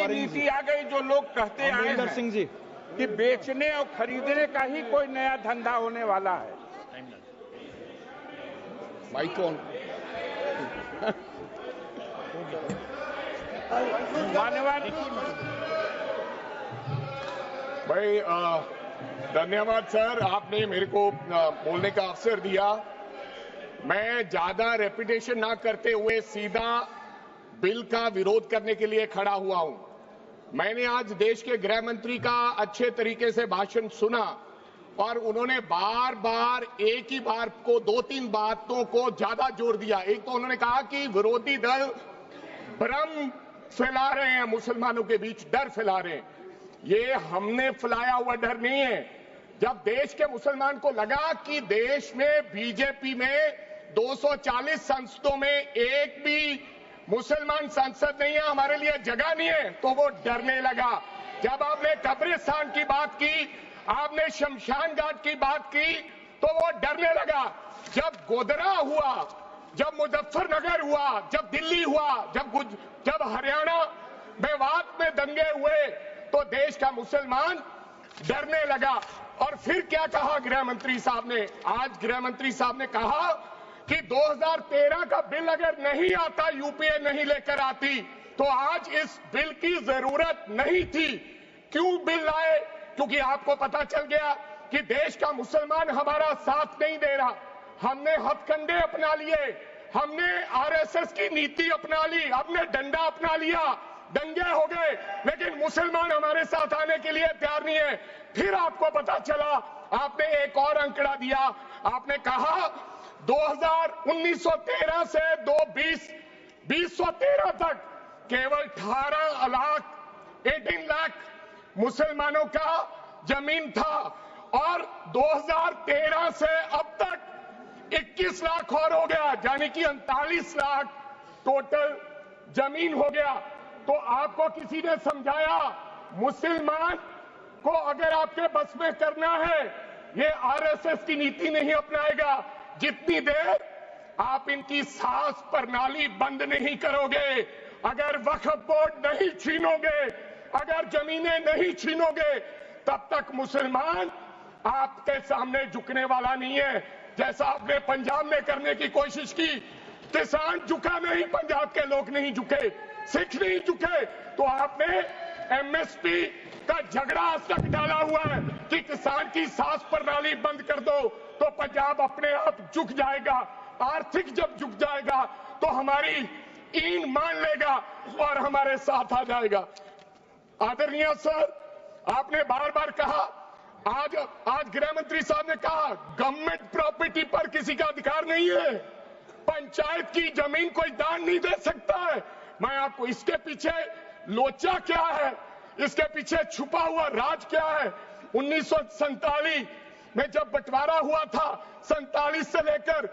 नीति आ गई जो लोग कहते आए हैं सिंह जी कि बेचने और खरीदने का ही कोई नया धंधा होने वाला है। Mic on. मान्यवर भाई धन्यवाद सर, आपने मेरे को बोलने का अवसर दिया। मैं ज्यादा रेपिटेशन ना करते हुए सीधा बिल का विरोध करने के लिए खड़ा हुआ हूं। मैंने आज देश के गृह मंत्री का अच्छे तरीके से भाषण सुना और उन्होंने बार बार एक ही बार को 2-3 बातों को ज्यादा जोर दिया। एक तो उन्होंने कहा कि विरोधी दल भ्रम फैला रहे हैं, मुसलमानों के बीच डर फैला रहे हैं। ये हमने फैलाया हुआ डर नहीं है। जब देश के मुसलमान को लगा कि देश में बीजेपी में 240 संसदों में एक भी मुसलमान सांसद नहीं है, हमारे लिए जगह नहीं है, तो वो डरने लगा। जब आपने कब्रिस्तान की बात की, आपने शमशान घाट की बात की, तो वो डरने लगा। जब गोधरा हुआ, जब मुजफ्फरनगर हुआ, जब दिल्ली हुआ, जब हरियाणा मेवात में दंगे हुए, तो देश का मुसलमान डरने लगा। और फिर क्या कहा गृह मंत्री साहब ने? आज गृह मंत्री साहब ने कहा कि 2013 का बिल अगर नहीं आता, यूपीए नहीं लेकर आती, तो आज इस बिल की जरूरत नहीं थी। क्यों बिल लाए? क्योंकि आपको पता चल गया कि देश का मुसलमान हमारा साथ नहीं दे रहा। हमने हथकंडे अपना लिए, हमने आरएसएस की नीति अपना ली, हमने डंडा अपना लिया, दंगे हो गए, लेकिन मुसलमान हमारे साथ आने के लिए तैयार नहीं है। फिर आपको पता चला, आपने एक और आंकड़ा दिया, आपने कहा 1913 से 2013 तक केवल 18 लाख मुसलमानों का जमीन था और 2013 से अब तक 21 लाख और हो गया, यानी कि 39 लाख टोटल जमीन हो गया। तो आपको किसी ने समझाया मुसलमान को अगर आपके बस में करना है, ये आरएसएस की नीति नहीं अपनाएगा जितनी देर आप इनकी सांस प्रणाली बंद नहीं करोगे। अगर वक्फ बोर्ड नहीं छीनोगे, अगर जमीनें नहीं छीनोगे, तब तक मुसलमान आपके सामने झुकने वाला नहीं है। जैसा आपने पंजाब में करने की कोशिश की, किसान झुका नहीं, पंजाब के लोग नहीं झुके, सिख नहीं झुके, तो आपने एमएसपी का झगड़ा आज तक डाला हुआ है कि किसान की सांस प्रणाली बंद कर दो तो पंजाब अपने आप झुक जाएगा। आर्थिक जब झुक जाएगा तो हमारी ईन मान लेगा और हमारे साथ आ जाएगा। आदरणीय सर, आपने बार बार कहा, आज गृह मंत्री साहब ने कहा गवर्नमेंट प्रॉपर्टी पर किसी का अधिकार नहीं है, पंचायत की जमीन कोई दान नहीं दे सकता है। मैं आपको इसके पीछे लोचा क्या है, इसके पीछे छुपा हुआ राज क्या है? 1947 में जब बंटवारा हुआ था, 47 से लेकर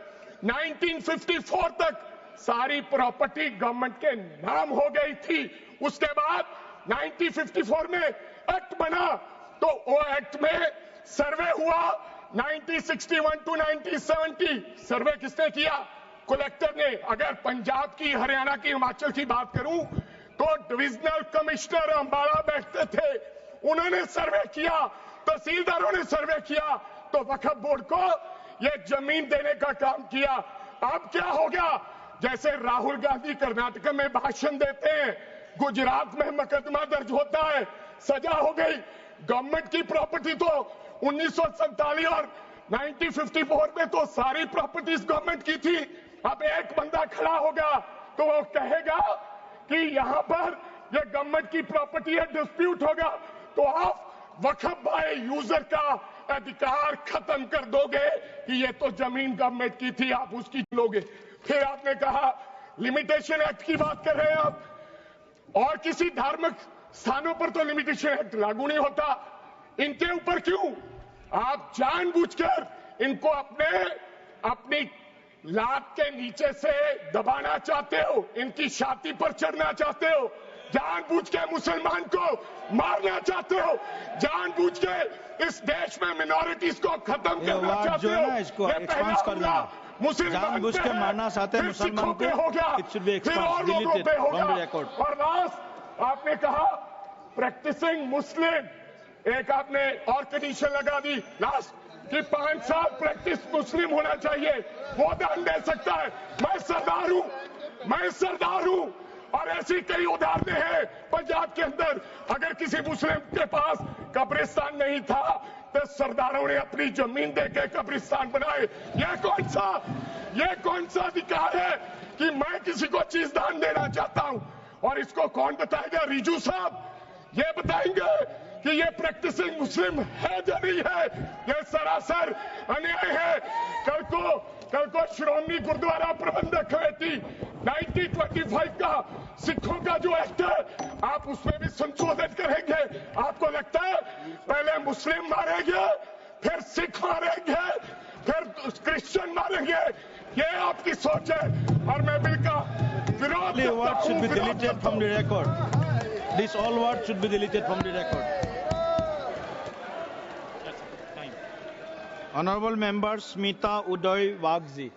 1954 तक सारी प्रॉपर्टी गवर्नमेंट के नाम हो गई थी। उसके बाद 1954 में एक्ट बना, तो वो एक्ट में सर्वे हुआ 1961 टू 1970। सर्वे किसने किया? कलेक्टर ने। अगर पंजाब की, हरियाणा की, हिमाचल की बात करूं तो डिविजनल कमिश्नर अंबाला बैठते थे, उन्होंने सर्वे किया, तहसीलदारों ने सर्वे किया, तो वक्फ बोर्ड को यह जमीन देने का काम किया। अब क्या हो गया? जैसे राहुल गांधी कर्नाटक में भाषण देते हैं, गुजरात में मुकदमा दर्ज होता है, सजा हो गई। गवर्नमेंट की प्रॉपर्टी तो 1947 और 1954 में तो सारी प्रॉपर्टीज गवर्नमेंट की थी। अब एक बंदा खड़ा होगा तो वो कहेगा कि यहां पर ये गवर्नमेंट की प्रॉपर्टी है, डिस्प्यूट होगा, तो आप वक्फ बाय यूजर का अधिकार खत्म कर दोगे कि ये तो जमीन गवर्नमेंट की थी, आप उसकी लोगे। फिर आपने कहा लिमिटेशन एक्ट की बात कर रहे हैं आप, और किसी धार्मिक स्थानों पर तो लिमिटेशन एक्ट लागू नहीं होता, इनके ऊपर क्यों? आप जानबूझकर इनको अपनी लात के नीचे से दबाना चाहते हो, इनकी छाती पर चढ़ना चाहते हो, जानबूझ के मुसलमान को मारना चाहते हो, जानबूझ के इस देश में मिनॉरिटीज को खत्म करना चाहते हो। इसको एक्सपांस कर देना, जानबूझ के मारना चाहते हैं मुसलमान को, हो गया, फिर और लोगों पे होगा, और आपने कहा प्रैक्टिसिंग मुस्लिम, एक आपने और कंडीशन लगा दी लास्ट कि 5 साल प्रैक्टिस मुस्लिम होना चाहिए, वो दान दे सकता है। मैं सरदार हूं और ऐसी कई उदाहरणें हैं पंजाब के अंदर। अगर किसी मुस्लिम के पास कब्रिस्तान नहीं था तो सरदारों ने अपनी जमीन देके कब्रिस्तान बनाए। ये कौन सा अधिकार है कि मैं किसी को चीज दान देना चाहता हूं? और इसको कौन बताएगा? रिजू साहब ये बताएंगे कि ये प्रैक्टिसिंग मुस्लिम है या नहीं है? ये सरासर अन्याय है। कल को श्रोमणी गुरुद्वारा प्रबंधक कमेटी 1925 का सिखों का जो एक्ट है, आप उसमें भी संशोधन करेंगे। आपको लगता है पहले मुस्लिम मारेंगे, फिर सिख मारेंगे, फिर क्रिश्चियन मारेंगे? ये आपकी सोच है और मैं बिल का विरोध करता हूं। This all words should be deleted from the record. Honorable Member Smita Uday Wagji.